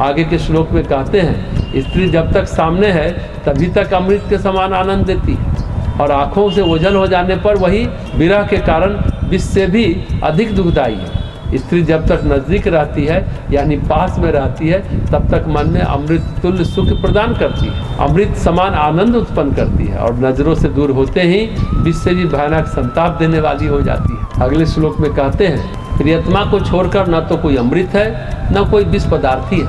आगे के श्लोक में कहते हैं, स्त्री जब तक सामने है तभी तक अमृत के समान आनंद देती है, और आँखों से ओझल हो जाने पर वही विरह के कारण विष से भी अधिक दुखदायी है। स्त्री जब तक नज़दीक रहती है यानी पास में रहती है तब तक मन में अमृत तुल्य सुख प्रदान करती है, अमृत समान आनंद उत्पन्न करती है, और नज़रों से दूर होते ही विष से भी भयानक संताप देने वाली हो जाती है। अगले श्लोक में कहते हैं, प्रियतमा को छोड़कर न तो कोई अमृत है न कोई विष पदार्थ है,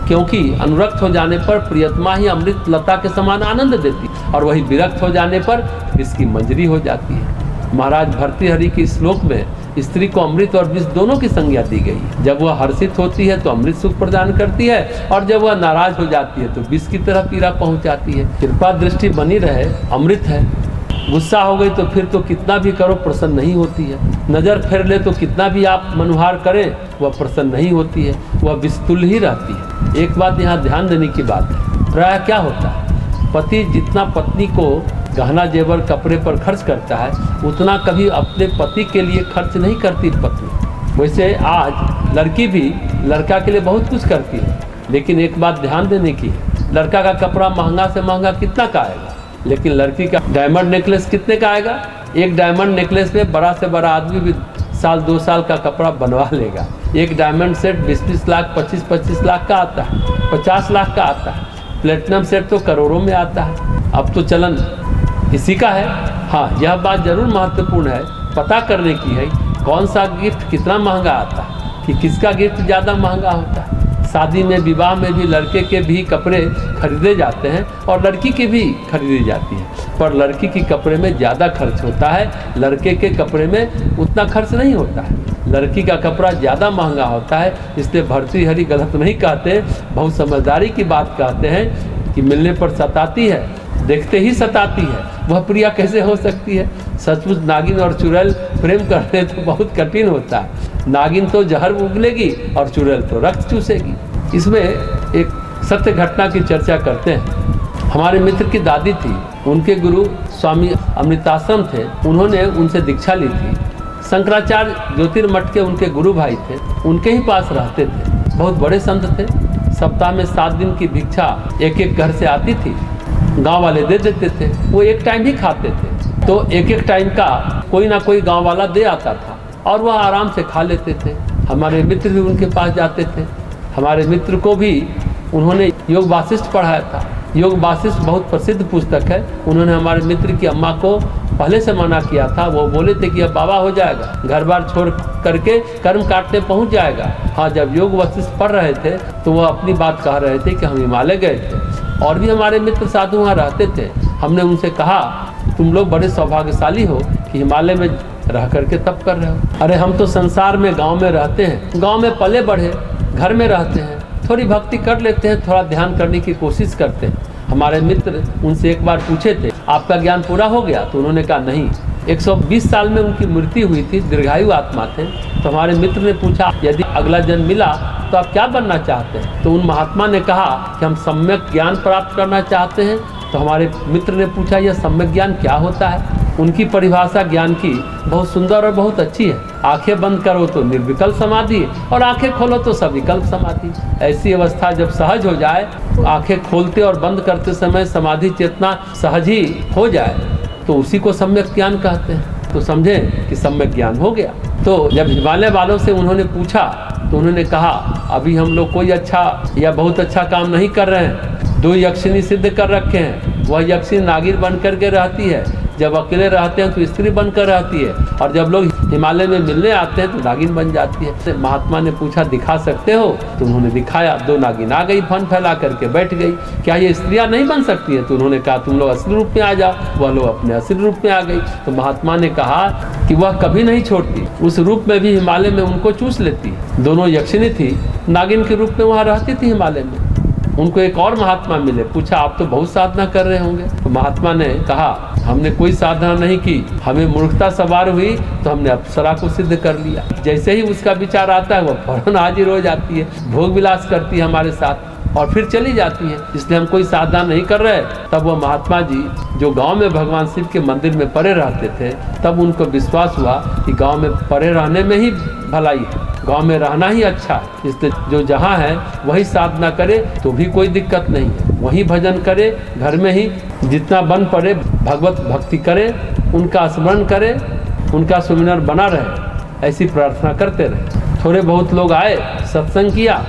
क्योंकि अनुरक्त हो जाने पर प्रियतमा ही अमृत लता के समान आनंद देती है, और वही विरक्त हो जाने पर इसकी मंजरी हो जाती है। महाराज भर्तृहरि के श्लोक में स्त्री को अमृत और विष दोनों की संज्ञा दी गई। जब वह हर्षित होती है तो अमृत सुख प्रदान करती है, और जब वह नाराज हो जाती है तो विष की तरह पीड़ा पहुंचाती है। कृपा दृष्टि बनी रहे अमृत है, गुस्सा हो गई तो फिर तो कितना भी करो प्रसन्न नहीं होती है, नज़र फेर ले तो कितना भी आप मनुहार करें वह प्रसन्न नहीं होती है, वह विस्तुल ही रहती है। एक बात यहाँ ध्यान देने की बात है, प्रायः क्या होता है, पति जितना पत्नी को गहना जेवर कपड़े पर खर्च करता है उतना कभी अपने पति के लिए खर्च नहीं करती पत्नी। वैसे आज लड़की भी लड़का के लिए बहुत कुछ करती है, लेकिन एक बात ध्यान देने की है, लड़का का कपड़ा महंगा से महंगा कितना का आएगा, लेकिन लड़की का डायमंड नेकलेस कितने का आएगा। एक डायमंड नेकलेस में बड़ा से बड़ा आदमी भी साल 2 साल का कपड़ा बनवा लेगा। एक डायमंड सेट 20-20 लाख 25-25 लाख का आता है, 50 लाख का आता है। प्लेटिनम सेट तो करोड़ों में आता है। अब तो चलन इसी का है। हाँ, यह बात जरूर महत्वपूर्ण है, पता करने की है कौन सा गिफ्ट कितना महंगा आता है, कि किसका गिफ्ट ज़्यादा महंगा होता है। शादी में विवाह में भी लड़के के भी कपड़े खरीदे जाते हैं और लड़की के भी खरीदी जाती है, पर लड़की के कपड़े में ज़्यादा खर्च होता है, लड़के के कपड़े में उतना खर्च नहीं होता है। लड़की का कपड़ा ज़्यादा महंगा होता है, इसलिए भर्तृहरि गलत नहीं कहते, बहुत समझदारी की बात कहते हैं कि मिलने पर सताती है, देखते ही सताती है, वह प्रिया कैसे हो सकती है। सचमुच नागिन और चुड़ैल प्रेम करने तो बहुत कठिन होता है। नागिन तो जहर उगलेगी और चुड़ैल तो रक्त चूसेगी। इसमें एक सत्य घटना की चर्चा करते हैं। हमारे मित्र की दादी थी, उनके गुरु स्वामी अमृताश्रम थे, उन्होंने उनसे दीक्षा ली थी। शंकराचार्य ज्योतिर्मठ के उनके गुरु भाई थे, उनके ही पास रहते थे, बहुत बड़े संत थे। सप्ताह में 7 दिन की भिक्षा एक एक घर से आती थी, गांव वाले दे देते थे, वो एक टाइम ही खाते थे, तो एक एक टाइम का कोई ना कोई गांव वाला दे आता था और वह आराम से खा लेते थे। हमारे मित्र भी उनके पास जाते थे। हमारे मित्र को भी उन्होंने योग वासिष्ठ पढ़ाया था। योग वासिष्ठ बहुत प्रसिद्ध पुस्तक है। उन्होंने हमारे मित्र की अम्मा को पहले से मना किया था, वो बोले थे कि अब बाबा हो जाएगा, घर बार छोड़ करके कर्म काटने पहुंच जाएगा। हाँ, जब योग वासिष्ठ पढ़ रहे थे तो वह अपनी बात कह रहे थे कि हम हिमालय गए थे और भी हमारे मित्र साधु वहाँ रहते थे। हमने उनसे कहा, तुम लोग बड़े सौभाग्यशाली हो कि हिमालय में रह करके तप कर रहे हो। अरे हम तो संसार में गांव में रहते हैं, गांव में पले बढ़े, घर में रहते हैं, थोड़ी भक्ति कर लेते हैं, थोड़ा ध्यान करने की कोशिश करते हैं। हमारे मित्र उनसे एक बार पूछे थे, आपका ज्ञान पूरा हो गया? तो उन्होंने कहा नहीं। 120 साल में उनकी मृत्यु हुई थी, दीर्घायु आत्मा थे। तो हमारे मित्र ने पूछा, यदि अगला जन्म मिला तो आप क्या बनना चाहते हैं? तो उन महात्मा ने कहा कि हम सम्यक ज्ञान प्राप्त करना चाहते हैं। तो हमारे मित्र ने पूछा, यह सम्यक ज्ञान क्या होता है? उनकी परिभाषा ज्ञान की बहुत सुंदर और बहुत अच्छी है। आंखें बंद करो तो निर्विकल्प समाधि और आंखें खोलो तो सविकल्प समाधि। ऐसी अवस्था जब सहज हो जाए, तो आंखें खोलते और बंद करते समय समाधि चेतना सहज ही हो जाए, तो उसी को सम्यक ज्ञान कहते हैं। तो समझे कि सम्यक ज्ञान हो गया। तो जब हिमालय वालों से उन्होंने पूछा तो उन्होंने कहा, अभी हम लोग कोई अच्छा या बहुत अच्छा काम नहीं कर रहे हैं। 2 यक्षिणी सिद्ध कर रखे हैं। वह यक्षिणी नागिन बन करके रहती है, जब अकेले रहते हैं तो स्त्री बनकर रहती है, और जब लोग हिमालय में मिलने आते हैं तो नागिन बन जाती है। महात्मा ने पूछा, दिखा सकते हो? तो उन्होंने दिखाया। 2 नागिन आ गई, फन फैला करके बैठ गई। क्या ये स्त्रियां नहीं बन सकती है? तो उन्होंने कहा, तुम लोग असली रूप में आ जाओ। वह लोग अपने असली रूप में आ गई। तो महात्मा ने कहा कि वह कभी नहीं छोड़ती, उस रूप में भी हिमालय में उनको चूस लेती है। दोनों यक्षिणी थी, नागिन के रूप में वहाँ रहती थी हिमालय में। उनको एक और महात्मा मिले, पूछा, आप तो बहुत साधना कर रहे होंगे? तो महात्मा ने कहा, हमने कोई साधना नहीं की, हमें मूर्खता सवार हुई तो हमने अप्सरा को सिद्ध कर लिया। जैसे ही उसका विचार आता है वह फौरन हाजिर हो जाती है, भोग विलास करती है हमारे साथ। और फिर चली जाती है। इसलिए हम कोई साधना नहीं कर रहे। तब वो महात्मा जी जो गांव में भगवान शिव के मंदिर में पड़े रहते थे, तब उनको विश्वास हुआ कि गांव में पड़े रहने में ही भलाई है, गांव में रहना ही अच्छा है। इसलिए जो जहाँ है वही साधना करे तो भी कोई दिक्कत नहीं है, वही भजन करे, घर में ही जितना बन पड़े भगवत भक्ति करे, उनका स्मरण करे, उनका सुमिरन बना रहे, ऐसी प्रार्थना करते रहे। थोड़े बहुत लोग आए, सत्संग किया,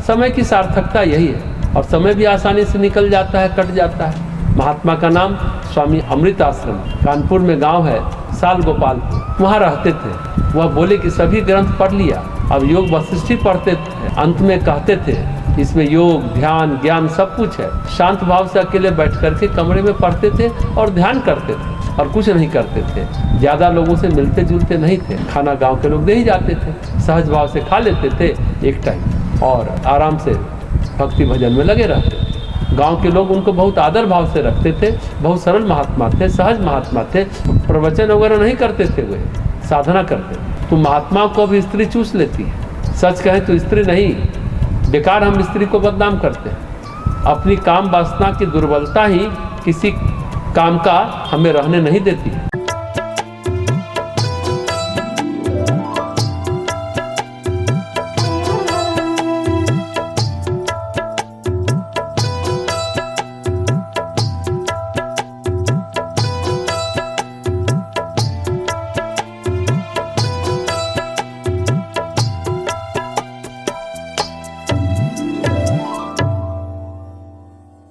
समय की सार्थकता यही है। और समय भी आसानी से निकल जाता है, कट जाता है। महात्मा का नाम स्वामी अमृत आश्रम, कानपुर में गांव है, साल गोपालपुर, वहाँ रहते थे। वह बोले कि सभी ग्रंथ पढ़ लिया, अब योग वशिष्ठी पढ़ते थे। अंत में कहते थे इसमें योग, ध्यान, ज्ञान सब कुछ है। शांत भाव से अकेले बैठ करके कमरे में पढ़ते थे और ध्यान करते थे और कुछ नहीं करते थे। ज़्यादा लोगों से मिलते जुलते नहीं थे, खाना गांव के लोग दे ही जाते थे, सहज भाव से खा लेते थे एक टाइम और आराम से भक्ति भजन में लगे रहते थे। गांव के लोग उनको बहुत आदर भाव से रखते थे, बहुत सरल महात्मा थे, सहज महात्मा थे, प्रवचन वगैरह नहीं करते थे, वे साधना करते। तो महात्मा को भी स्त्री चूस लेती है। सच कहें तो स्त्री नहीं, बेकार हम स्त्री को बदनाम करते हैं। अपनी काम वासना की दुर्बलता ही किसी काम का हमें रहने नहीं देती है।